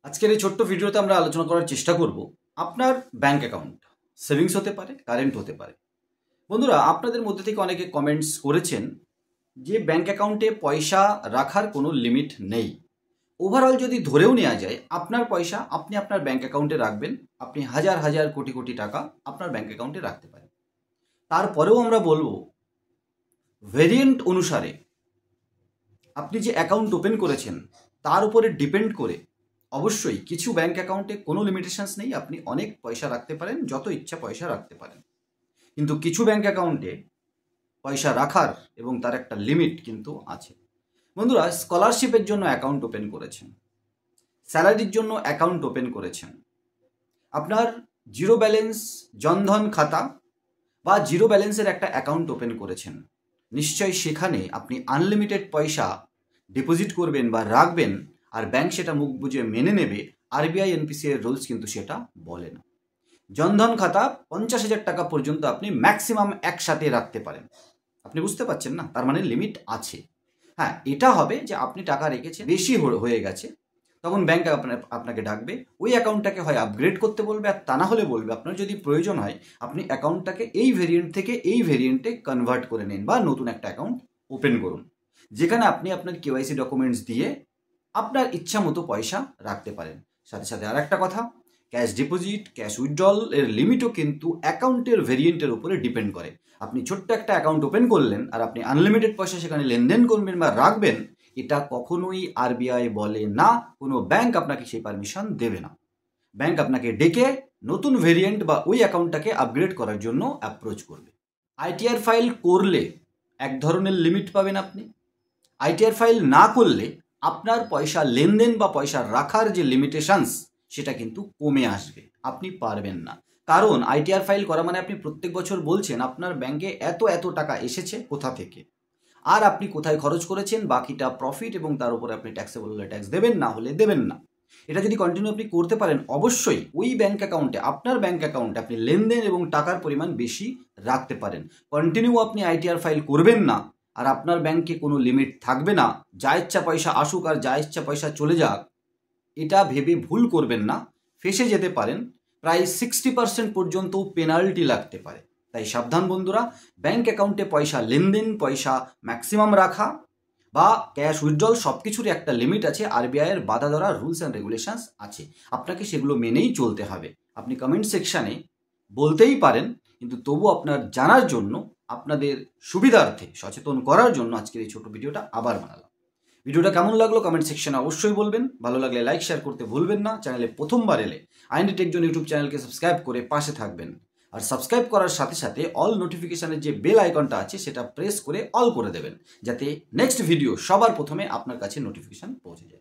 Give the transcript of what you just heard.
আজকের এই ছোট্ট ভিডিওতে আমরা আলোচনা করার চেষ্টা করব আপনার ব্যাংক অ্যাকাউন্ট সেভিংস হতে পারে, কারেন্ট হতে পারে। বন্ধুরা, আপনাদের মধ্যে থেকে অনেকে কমেন্টস করেছেন যে ব্যাংক অ্যাকাউন্টে পয়সা রাখার কোনো লিমিট নেই। ওভারঅল যদি ধরেও নেওয়া যায় আপনার পয়সা আপনি আপনার ব্যাংক অ্যাকাউন্টে রাখবেন, আপনি হাজার হাজার কোটি কোটি টাকা আপনার ব্যাংক অ্যাকাউন্টে রাখতে পারেন। তারপরেও আমরা বলবো ভেরিয়েন্ট অনুসারে আপনি যে অ্যাকাউন্ট ওপেন করেছেন তার উপরে ডিপেন্ড করে অবশ্যই কিছু ব্যাংক অ্যাকাউন্টে কোনো লিমিটেশনস নেই, আপনি অনেক পয়সা রাখতে পারেন, যত ইচ্ছা পয়সা রাখতে পারেন। কিন্তু কিছু ব্যাংক অ্যাকাউন্টে পয়সা রাখার এবং তার একটা লিমিট কিন্তু আছে। বন্ধুরা, স্কলারশিপের জন্য অ্যাকাউন্ট ওপেন করেছেন, স্যালারির জন্য অ্যাকাউন্ট ওপেন করেছেন, আপনার জিরো ব্যালেন্স জনধন খাতা বা জিরো ব্যালেন্সের একটা অ্যাকাউন্ট ওপেন করেছেন, নিশ্চয়ই সেখানে আপনি আনলিমিটেড পয়সা ডিপোজিট করবেন বা রাখবেন, আর ব্যাংক সেটা মুখ বুঝে মেনে নেবে। আরবিআই এনপিসি এর রুলস কিন্তু সেটা বলে না। জনধন খাতা 50,000 টাকা পর্যন্ত আপনি ম্যাক্সিমাম একসাথে রাখতে পারেন। আপনি বুঝতে পারছেন না? তার মানে লিমিট আছে। হ্যাঁ, এটা হবে যে আপনি টাকা রেখেছেন, বেশি হয়ে গেছে, তখন ব্যাংক আপনাকে ডাকবে, ওই অ্যাকাউন্টটাকে হয় আপগ্রেড করতে বলবে, আর তা না হলে বলবে আপনার যদি প্রয়োজন হয় আপনি অ্যাকাউন্টটাকে এই ভেরিয়েন্ট থেকে এই ভেরিয়েন্টে কনভার্ট করে নিন বা নতুন একটা অ্যাকাউন্ট ওপেন করুন, যেখানে আপনি আপনার কেওয়াইসি ডকুমেন্টস দিয়ে আপনার ইচ্ছা মতো পয়সা রাখতে পারেন। সাথে সাথে আর একটা কথা, ক্যাশ ডিপোজিট, ক্যাশ উইথড্রল এর লিমিটও কিন্তু অ্যাকাউন্টের ভেরিয়েন্টের উপরে ডিপেন্ড করে। আপনি ছোট্ট একটা অ্যাকাউন্ট ওপেন করলেন আর আপনি আনলিমিটেড পয়সা সেখানে লেনদেন করবেন বা রাখবেন, এটা কখনোই আরবিআই বলে না, কোনো ব্যাংক আপনাকে সেই পারমিশন দেবে না। ব্যাংক আপনাকে ডেকে নতুন ভেরিয়েন্ট বা ওই অ্যাকাউন্টটাকে আপগ্রেড করার জন্য অ্যাপ্রোচ করবে। আইটিআর ফাইল করলে এক ধরনের লিমিট পাবেন আপনি, আইটিআর ফাইল না করলে আপনার পয়সা লেনদেন বা পয়সা রাখার যে লিমিটেশনস সেটা কিন্তু কমে আসবে, আপনি পারবেন না। কারণ আইটিআর ফাইল করা মানে আপনি প্রত্যেক বছর বলছেন আপনার ব্যাংকে এত এত টাকা এসেছে কোথা থেকে, আর আপনি কোথায় খরচ করেছেন, বাকিটা প্রফিট, এবং তার উপরে আপনি ট্যাক্সেবল হলে ট্যাক্স দেবেন, না হলে দেবেন না। এটা যদি কন্টিনিউ আপনি করতে পারেন, অবশ্যই ওই ব্যাংক অ্যাকাউন্টে, আপনার ব্যাংক অ্যাকাউন্টে আপনি লেনদেন এবং টাকার পরিমাণ বেশি রাখতে পারেন। কন্টিনিউ আপনি আইটিআর ফাইল করবেন না আর আপনার ব্যাংকে কোনো লিমিট থাকবে না, যা ইচ্ছা পয়সা আসুক আর যা ইচ্ছা পয়সা চলে যাক, এটা ভেবে ভুল করবেন না, ফেসে যেতে পারেন। প্রায় 60% পর্যন্ত পেনাল্টি লাগতে পারে। তাই সাবধান বন্ধুরা, ব্যাংক অ্যাকাউন্টে পয়সা লেনদেন, পয়সা ম্যাক্সিমাম রাখা বা ক্যাশ উইথড্রল সব কিছুরই একটা লিমিট আছে। আরবিআইয়ের বাধা ধরা রুলস অ্যান্ড রেগুলেশনস আছে, আপনাকে সেগুলো মেনেই চলতে হবে। আপনি কমেন্ট সেকশানে বলতেই পারেন, কিন্তু তবু আপনার জানার জন্য, আপনাদের সুবিধার্থে সচেতন করার জন্য আজকের এই ছোট ভিডিওটা আবার বানালাম। ভিডিওটা কেমন লাগলো কমেন্ট সেকশনে অবশ্যই বলবেন। ভালো লাগলে লাইক শেয়ার করতে ভুলবেন না। চ্যানেলে প্রথমবার এলে আইএনডি টেক জোন ইউটিউব চ্যানেলকে সাবস্ক্রাইব করে পাশে থাকবেন। আর সাবস্ক্রাইব করার সাথে সাথে অল নোটিফিকেশনের যে বেল আইকনটা আছে সেটা প্রেস করে অল করে দেবেন, যাতে নেক্সট ভিডিও সবার প্রথমে আপনার কাছে নোটিফিকেশন পৌঁছে যায়।